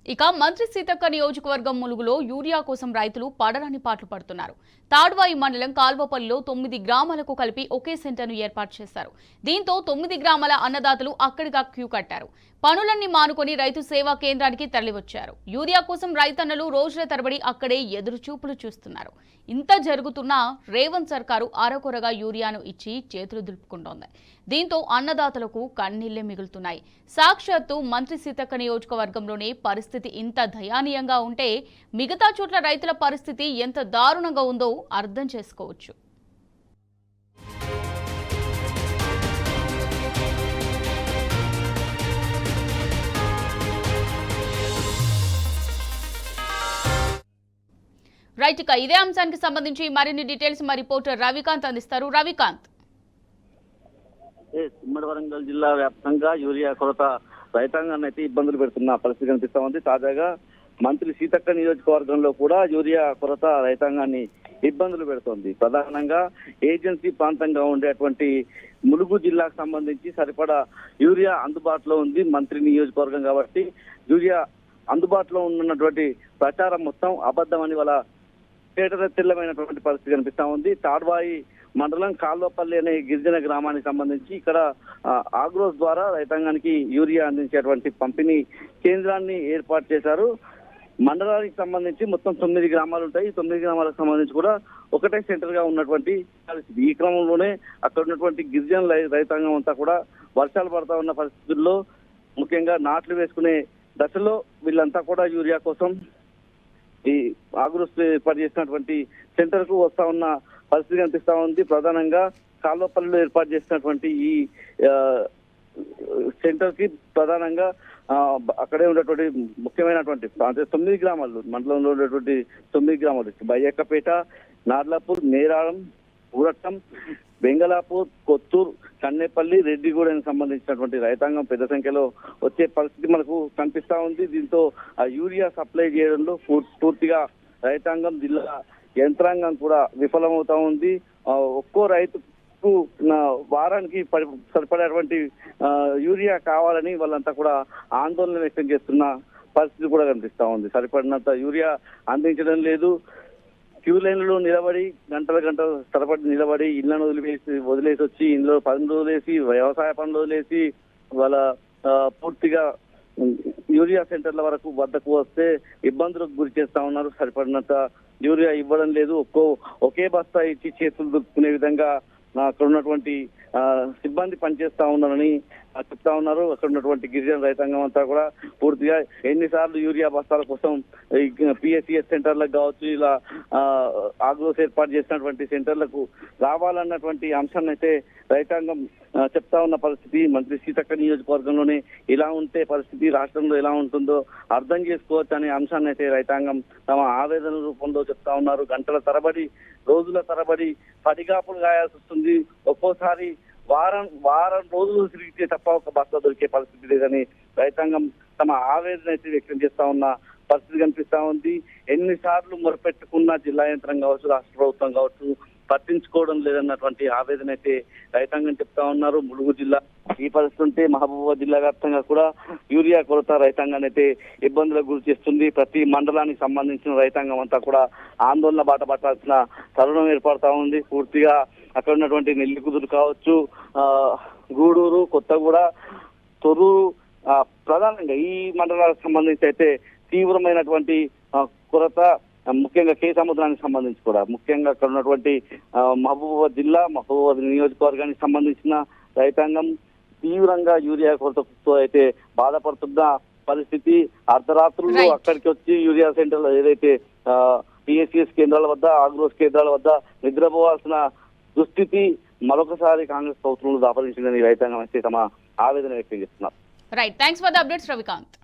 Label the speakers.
Speaker 1: ఇక మంత్రి సీతక్క నియోజకవర్గం ములుగులో యూరియా కోసం రైతులు పడరాని పాట్లు పడుతున్నారు. తాడ్వాయి మండలం కాల్వపల్లిలో 9 గ్రామాలకు కలిపి ఒకే సెంటర్ను ఏర్పాటు చేశారు. దీంతో 9 గ్రామాల అన్నదాతలు అక్కడిగా క్యూ కట్టారు. పనులన్నీ మానుకొని రైతు సేవా కేంద్రానికి తరలివచ్చారు. యూరియా కోసం రైతన్నలు రోజుల తరబడి అక్కడే ఎదురుచూపులు చూస్తున్నారు. ఇంత జరుగుతున్నా రేవంత్ సర్కారు అరకొరగా యూరియాను ఇచ్చి చేతులు దులుపుకుంటోంది. దీంతో అన్నదాతలకు కన్నీళ్లే మిగులుతున్నాయి. సాక్షాత్తు మంత్రి సీతక్క నియోజకవర్గంలోనే పరిస్థితి ఇంత దయానీయంగా ఉంటే మిగతా చోట్ల రైతుల పరిస్థితి ఎంత దారుణంగా ఉందో అర్థం చేసుకోవచ్చు. రైట్, ఇక ఇదే అంశానికి సంబంధించి మరిన్ని డీటెయిల్స్ మా రిపోర్టర్ రవికాంత్ అందిస్తారు. రవికాంత్,
Speaker 2: ఉమ్మడి వరంగల్ జిల్లా వ్యాప్తంగా యూరియా కొరత రైతాంగాన్ని అయితే ఇబ్బందులు పెడుతున్న పరిస్థితి కనిపిస్తా ఉంది. తాజాగా మంత్రి సీతక్క నియోజకవర్గంలో కూడా యూరియా కొరత రైతాంగాన్ని ఇబ్బందులు పెడుతోంది. ప్రధానంగా ఏజెన్సీ ప్రాంతంగా ఉండేటువంటి ములుగు జిల్లాకు సంబంధించి సరిపడా యూరియా అందుబాటులో ఉంది. మంత్రి నియోజకవర్గం కాబట్టి యూరియా అందుబాటులో ఉన్నటువంటి ప్రచారం మొత్తం అబద్ధమని వాళ్ళ తెల్లమైనటువంటి పరిస్థితి కనిపిస్తా ఉంది. తాడ్వాయి మండలం కాల్వపల్లి అనే గిరిజన గ్రామానికి సంబంధించి ఇక్కడ ఆగ్రోస్ ద్వారా రైతాంగానికి యూరియా అందించేటువంటి పంపిణీ కేంద్రాన్ని ఏర్పాటు చేశారు. మండలానికి సంబంధించి మొత్తం 9 గ్రామాలు ఉంటాయి. ఈ 9 గ్రామాలకు సంబంధించి కూడా ఒకటే సెంటర్ గా ఉన్నటువంటి పరిస్థితి. ఈ క్రమంలోనే అక్కడ ఉన్నటువంటి గిరిజన రైతాంగం అంతా కూడా వర్షాలు పడతా ఉన్న పరిస్థితుల్లో ముఖ్యంగా నాట్లు వేసుకునే దశలో వీళ్ళంతా కూడా యూరియా కోసం ఈ ఆగ్రోస్ ఏర్పాటు చేసినటువంటి సెంటర్ కు వస్తా ఉన్న పరిస్థితి కనిపిస్తా ఉంది. ప్రధానంగా కాల్వపల్లిలో ఏర్పాటు చేసినటువంటి ఈ సెంటర్ కి ప్రధానంగా అక్కడే ఉన్నటువంటి ముఖ్యమైనటువంటి 9 గ్రామాలు, మండలంలో ఉన్నటువంటి 9 గ్రామాలు బయ్యక్కపేట, నార్లాపూర్, నేరారం, ఊరట్టం, బెంగళాపూర్, కొత్తూరు, కన్నేపల్లి, రెడ్డిగూడెనికి సంబంధించినటువంటి రైతాంగం పెద్ద సంఖ్యలో వచ్చే పరిస్థితి మనకు కనిపిస్తా ఉంది. దీంతో ఆ యూరియా సప్లై చేయడంలో పూర్తిగా రైతాంగం, జిల్లా యంత్రాంగం కూడా విఫలమవుతా ఉంది. ఒక్కో రైతుకు వారానికి సరిపడేటువంటి యూరియా కావాలని వాళ్ళంతా కూడా ఆందోళన వ్యక్తం చేస్తున్న పరిస్థితి కూడా కనిపిస్తా ఉంది. సరిపడినంత యూరియా అందించడం లేదు. క్యూ లైన్లలో నిలబడి గంటల తరబడి నిలబడి ఇళ్లను వదిలేసి వచ్చి ఇంట్లో పనులు వదిలేసి వ్యవసాయ పనులు వదిలేసి వాళ్ళ పూర్తిగా యూరియా సెంటర్ల వద్దకు వస్తే ఇబ్బందులకు గురి చేస్తా ఉన్నారు. సరిపడినంత యూరియా ఇవ్వడం లేదు. ఒకే బస్తా ఇచ్చి చేతులు దుక్కునే విధంగా అక్కడ ఉన్నటువంటి సిబ్బంది పనిచేస్తా ఉన్నారని చెప్తా ఉన్నారు. అక్కడ ఉన్నటువంటి గిరిజన రైతాంగం అంతా కూడా పూర్తిగా ఎన్నిసార్లు యూరియా బస్తాల కోసం పిఎస్సిఎస్ సెంటర్లకు కావచ్చు, ఇలా ఆగ్రోస్ ఏర్పాటు చేసినటువంటి సెంటర్లకు రావాలన్నటువంటి అంశాన్ని అయితే రైతాంగం చెప్తా ఉన్న పరిస్థితి. మంత్రి సీతక్క నియోజకవర్గంలోనే ఇలా ఉంటే పరిస్థితి రాష్ట్రంలో ఎలా ఉంటుందో అర్థం చేసుకోవచ్చు అనే అంశాన్ని అయితే రైతాంగం తమ ఆవేదన రూపంలో చెప్తా ఉన్నారు. గంటల తరబడి, రోజుల తరబడి పడిగాపులు గాయాల్సి వస్తుంది. ఒక్కోసారి వారం రోజులు తిరిగితే తప్ప ఒక బస్తా దొరికే పరిస్థితి లేదని రైతాంగం తమ ఆవేదన అయితే వ్యక్తం చేస్తా ఉన్న పరిస్థితి కనిపిస్తా ఉంది. ఎన్నిసార్లు మొరపెట్టుకున్న జిల్లా యంత్రం కావచ్చు, రాష్ట్ర ప్రభుత్వం కావచ్చు పట్టించుకోవడం లేదన్నటువంటి ఆవేదన అయితే రైతాంగం చెప్తా ఉన్నారు. ములుగు జిల్లా ఈ పరిస్థితి ఉంటే మహబూబాబాద్ జిల్లా వ్యాప్తంగా కూడా యూరియా కొరత రైతాంగాన్ని అయితే ఇబ్బందులకు గురి చేస్తుంది. ప్రతి మండలానికి సంబంధించిన రైతాంగం అంతా కూడా ఆందోళన బాట పట్టాల్సిన తరుణం ఏర్పడతా ఉంది. పూర్తిగా అక్కడ ఉన్నటువంటి నెల్లికుదురు కావచ్చు, గూడూరు, కొత్తగూడ, తొర్రూరు, ప్రధానంగా ఈ మండలాలకు సంబంధించి అయితే తీవ్రమైనటువంటి కొరత, ముఖ్యంగా కే సముద్రానికి సంబంధించి కూడా ముఖ్యంగా అక్కడ ఉన్నటువంటి మహబూబాబాద్ జిల్లా, మహబూబాబాద్ నియోజకవర్గానికి సంబంధించిన రైతాంగం తీవ్రంగా యూరియా కొరతతో అయితే బాధపడుతున్న పరిస్థితి. అర్ధరాత్రులు అక్కడికి వచ్చి యూరియా సెంటర్లో ఏదైతే పిఎస్సిఎస్ కేంద్రాల వద్ద, ఆగ్రోస్ కేంద్రాల వద్ద నిద్రపోవాల్సిన దుస్థితి మరొకసారి కాంగ్రెస్ ప్రభుత్వంలో దాపరించిందని రైతాంగం అయితే తమ ఆవేదన వ్యక్తం చేస్తున్నారు.
Speaker 1: Right, thanks for the updates Ravikanth.